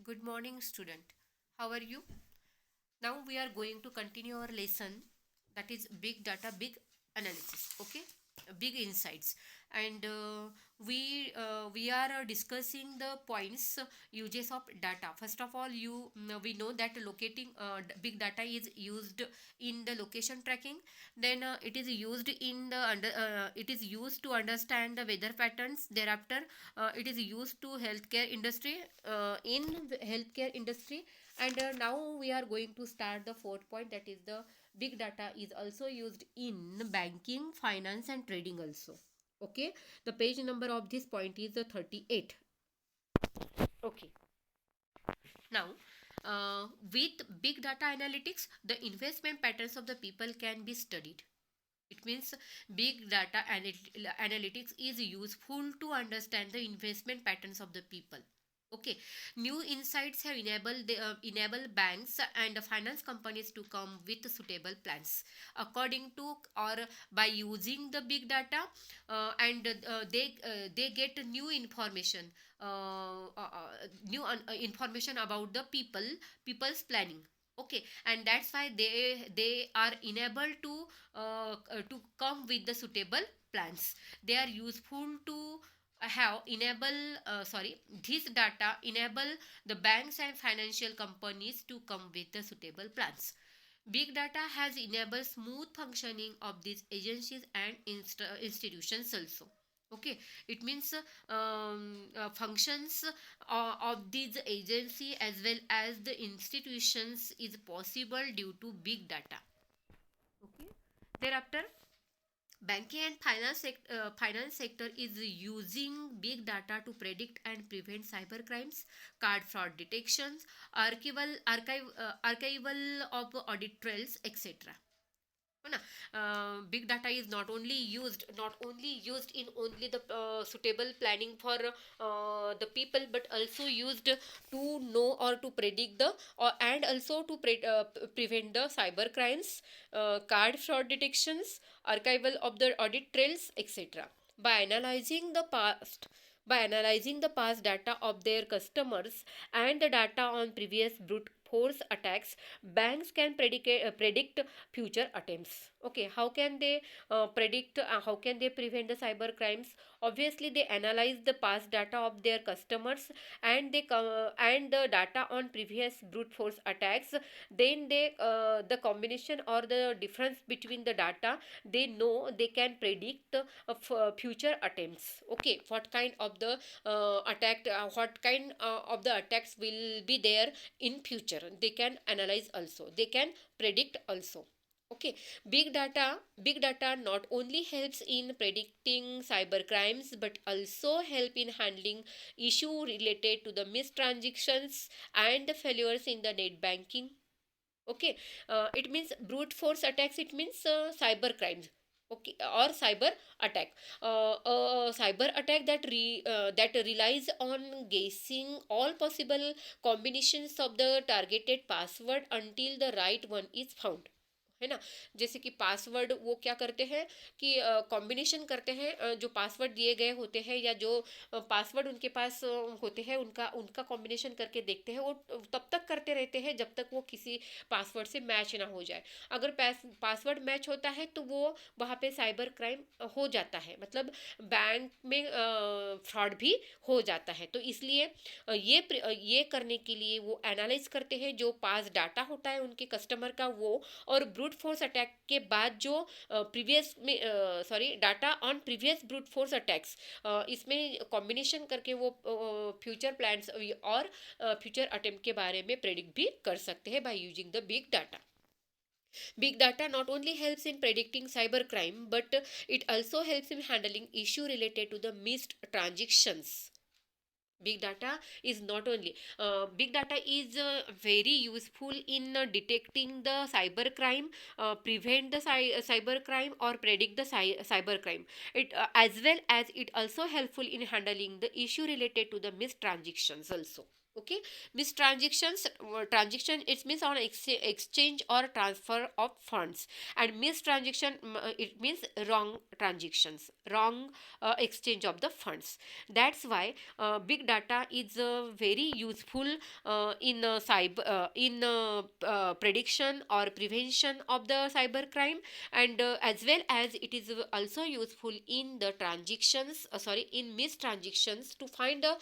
Good morning, student. How are you? Now we are going to continue our lesson, that is big data, big analysis. Okay, big insights, and we are discussing the points, uses of data. First of all, we know that locating big data is used in the location tracking. Then it is used in the it is used to understand the weather patterns. Thereafter, it is used to healthcare industry, in the healthcare industry. And now we are going to start the fourth point, that is the big data is also used in banking, finance and trading also. Okay, the page number of this point is the 38. Okay, now with big data analytics, the investment patterns of the people can be studied. It means big data analytics is useful to understand the investment patterns of the people. Okay, new insights have enable banks and finance companies to come with suitable plans according to, or by using the big data, and they get new information, information about the people's planning. Okay, and that's why they are enabled to come with the suitable plans. They are useful to have enable sorry this data enable the banks and financial companies to come with the suitable plans. Big data has enabled smooth functioning of these agencies and institutions also. Okay, it means functions of these agency as well as the institutions is possible due to big data. Okay, thereafter, banking and finance sector is using big data to predict and prevent cyber crimes, card fraud detections, archival of audit trails, etc. है ना? Big data is not only used in only the suitable planning for the people, but also used to know or to predict the, and also to prevent the cyber crimes, card fraud detections, archival of the audit trails, etc. by analyzing the past by analyzing the past data of their customers and the data on previous brute force attacks, banks can predict future attempts. Okay, how can they predict, how can they prevent the cyber crimes? Obviously, they analyze the past data of their customers and and the data on previous brute force attacks. Then the combination or the difference between the data, they know they can predict future attempts. Okay, what kind of the what kind of the attacks will be there in future, they can analyze also, they can predict also. Okay, big data not only helps in predicting cyber crimes but also help in handling issue related to the missed transactions and the failures in the net banking. Okay, it means brute force attacks, it means cyber crimes. Okay, or cyber attack, a cyber attack that relies on guessing all possible combinations of the targeted password until the right one is found, है ना? जैसे कि password वो क्या करते हैं कि combination करते हैं, जो पासवर्ड दिए गए होते हैं या जो पासवर्ड उनके पास होते हैं, उनका उनका कॉम्बिनेशन करके देखते हैं। वो तब तक करते रहते हैं जब तक वो किसी पासवर्ड से मैच ना हो जाए। अगर पासवर्ड मैच होता है तो वो वहाँ पे साइबर क्राइम हो जाता है, मतलब बैंक में फ्रॉड भी हो जाता है। तो इसलिए ये करने के लिए वो एनालाइज करते हैं जो पास डाटा होता है उनके कस्टमर का वो, और ब्रूट फोर्स अटैक के बाद जो प्रीवियस में sorry data on previous brute force attacks, इसमें कॉम्बिनेशन करके वो फ्यूचर प्लान्स और फ्यूचर अटेम्प्ट के बारे में प्रेडिक्ट भी कर सकते हैं by using the big data. Big data not only helps in predicting cyber crime, but it also helps in handling issue related to the missed transactions. Big data is very useful in detecting the cyber crime, prevent the cyber crime or predict the cyber crime. It as well as it also helpful in handling the issue related to the missed transactions also. Okay, transaction, it means on exchange or transfer of funds, and mistransaction, it means wrong transactions, wrong exchange of the funds. That's why big data is very useful in cyber in prediction or prevention of the cyber crime, and as well as it is also useful in the transactions, in mistransactions, to find a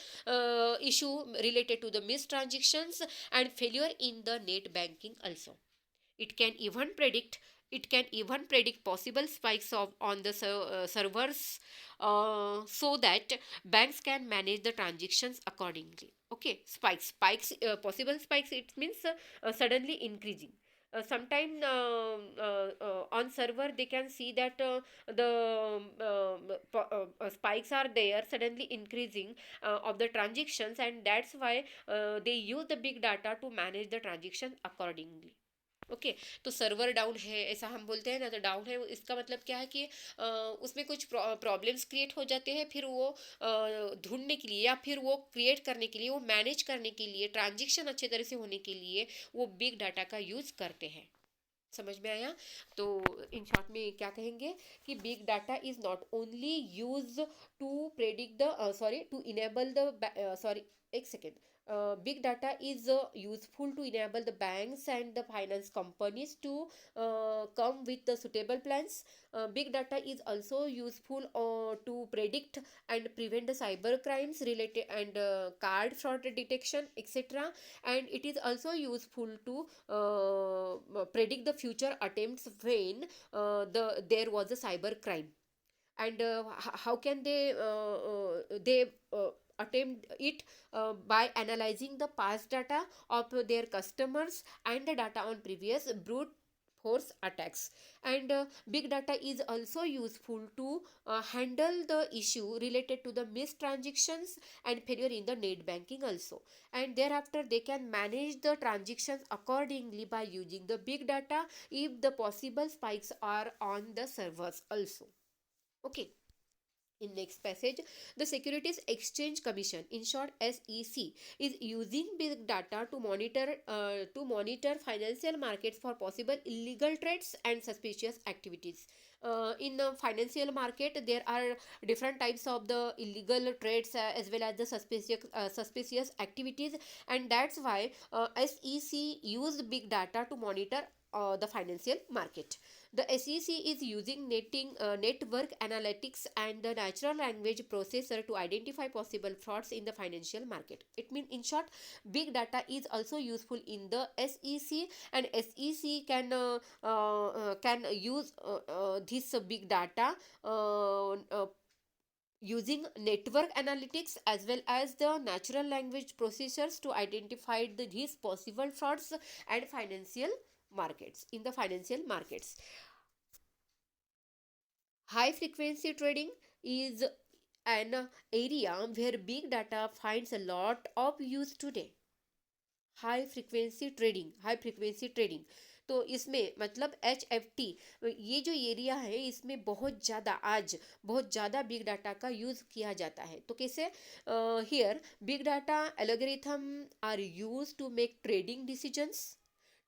issue related to the mistransactions and failure in the net banking also. It can even predict possible spikes of on the servers, so that banks can manage the transactions accordingly. Okay, spikes, possible spikes, it means suddenly increasing. Sometime on server they can see that the spikes are there, suddenly increasing of the transactions, and that's why they use the big data to manage the transaction accordingly. Okay, तो server down है ऐसा हम बोलते हैं ना, तो down है इसका मतलब क्या है कि उसमें कुछ प्रॉब्लम्स क्रिएट हो जाते हैं, फिर वो ढूंढने के लिए या फिर वो क्रिएट करने के लिए, वो मैनेज करने के लिए, ट्रांजेक्शन अच्छे तरह से होने के लिए वो बिग डाटा का यूज़ करते हैं। समझ में आया? तो इन शॉर्ट में क्या कहेंगे कि big data is not only use to predict the sorry to enable the sorry एक second big data is useful to enable the banks and the finance companies to come with the suitable plans. Big data is also useful to predict and prevent the cyber crimes related and card fraud detection, etc. And it is also useful to predict the future attempts when there was a cyber crime. And how can they attempt it? By analyzing the past data of their customers and the data on previous brute force attacks. And big data is also useful to handle the issue related to the mistransactions and failure in the net banking also. And thereafter they can manage the transactions accordingly by using the big data if the possible spikes are on the servers also. Okay, in next passage, the Securities Exchange Commission, in short SEC, is using big data to monitor financial markets for possible illegal trades and suspicious activities. In the financial market, there are different types of the illegal trades as well as the suspicious activities, and that's why SEC used big data to monitor the financial market. The SEC is using network analytics and the natural language processor to identify possible frauds in the financial market. It means, in short, big data is also useful in the SEC, and SEC can use this big data using network analytics as well as the natural language processors to identify these possible frauds and financial markets in the financial markets. High frequency trading is an area where big data finds a lot of use today. High frequency trading, तो इसमें मतलब HFT, ये जो area है इसमें बहुत ज़्यादा big data का यूज़ किया जाता है। तो कैसे? Here big data algorithm are use to make trading decisions.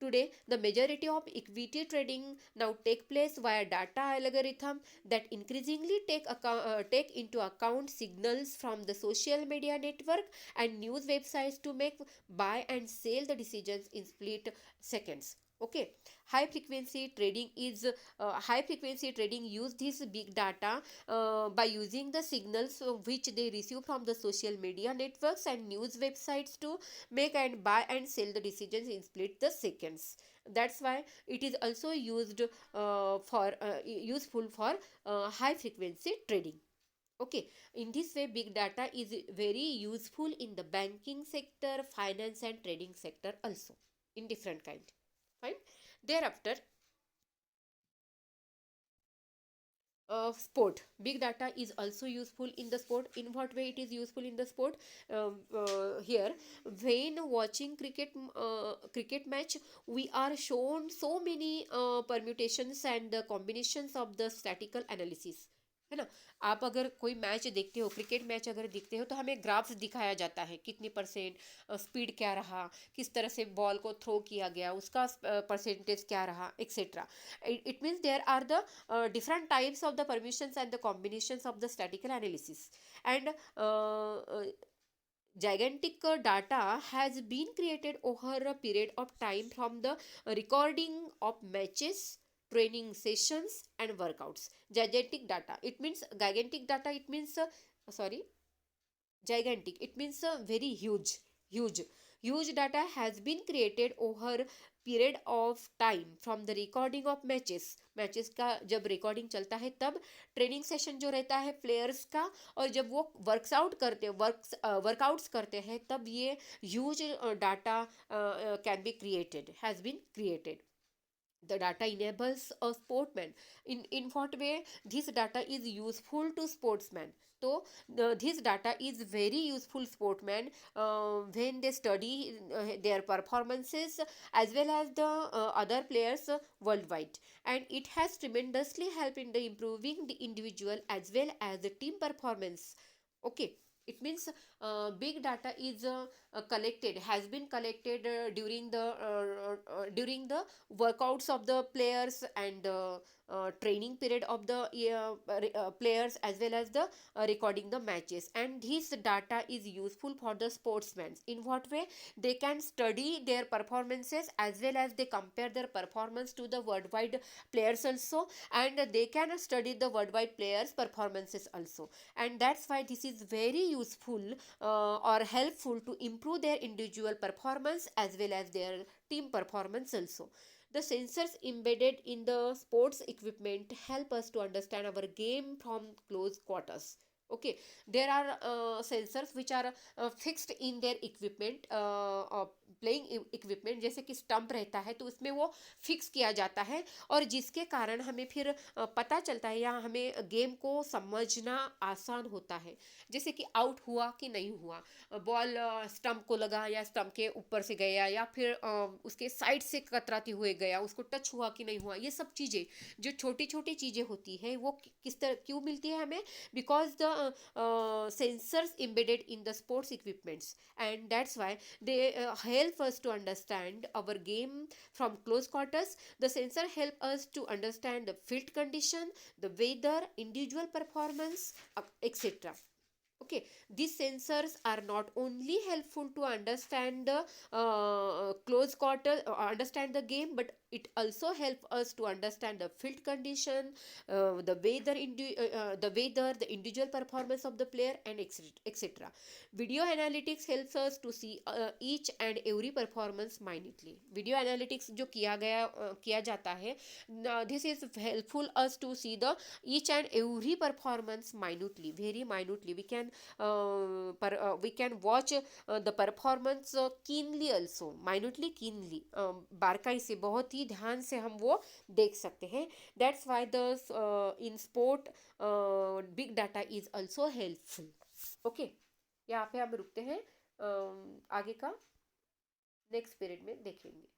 Today, the majority of equity trading now take place via data algorithm that increasingly take into account signals from the social media network and news websites to make buy and sell the decisions in split seconds. Okay, high frequency trading use this big data by using the signals which they receive from the social media networks and news websites to make and buy and sell the decisions in split the seconds. That's why it is also for useful for high frequency trading. Okay, in this way big data is very useful in the banking sector, finance and trading sector also, in different kind. Fine. Thereafter, sport, big data is also useful in the sport. In what way it is useful in the sport? Here, when watching cricket match, we are shown so many permutations and the combinations of the statistical analysis. है ना। आप अगर कोई match देखते हो, cricket match अगर देखते हो, तो हमें ग्राफ्स दिखाया जाता है, कितनी परसेंट स्पीड क्या रहा, किस तरह से बॉल को थ्रो किया गया, उसका परसेंटेज क्या रहा, etcetera. It means there are the different types of the permissions and the combinations of the statistical analysis. And gigantic data has been created over a period of time from the recording of matches, training sessions and workouts. Gigantic data, it means gigantic data, it means sorry, gigantic, it means very huge huge data has been created over period of time from the recording of matches का जब recording चलता है तब, training session जो रहता है players का, और जब वो वर्कआउट्स करते हैं तब ये huge data can be created, has been created. The data enables a sportsman. In what way this data is useful to sportsmen? So this data is very useful sportsmen when they study their performances as well as the other players worldwide, and it has tremendously helped in the improving the individual as well as the team performance. Okay, it means big data is collected, has been collected during the workouts of the players and training period of the players as well as the recording the matches, and this data is useful for the sportsmen. In what way? They can study their performances as well as they compare their performance to the worldwide players also, and they can study the worldwide players performances also, and that's why this is very useful or helpful to improve their individual performance as well as their team performance also. The sensors embedded in the sports equipment help us to understand our game from close quarters. Okay, there are sensors which are fixed in their equipment, playing equipment, जैसे कि stump रहता है तो उसमें वो fix किया जाता है, और जिसके कारण हमें फिर पता चलता है या हमें गेम को समझना आसान होता है, जैसे कि आउट हुआ कि नहीं हुआ, बॉल स्टंप को लगा या स्टंप के ऊपर से गया या फिर उसके साइड से कतराते हुए गया, उसको टच हुआ कि नहीं हुआ, ये सब चीज़ें जो छोटी छोटी चीज़ें होती है वो किस तरह क्यों मिलती है हमें, because the sensors embedded in the sports equipments, and that's why they help us to understand our game from close quarters. The sensor help us to understand the field condition, the weather, individual performance, etc. Okay, these sensors are not only helpful to understand the close quarter understand the game, but it also help us to understand the field condition, the weather, the individual performance of the player, and etc. Video analytics helps us to see each and every performance minutely. Video analytics जो किया जाता है, this is helpful us to see the each and every performance minutely, very minutely. We can watch the performance keenly also, minutely, keenly, बारकाई से, बहुत ही ध्यान से हम वो देख सकते हैं. That's why the in sport big data is also helpful. Okay, यहाँ पे हम रुकते हैं, आगे का नेक्स्ट पीरियड में देखेंगे.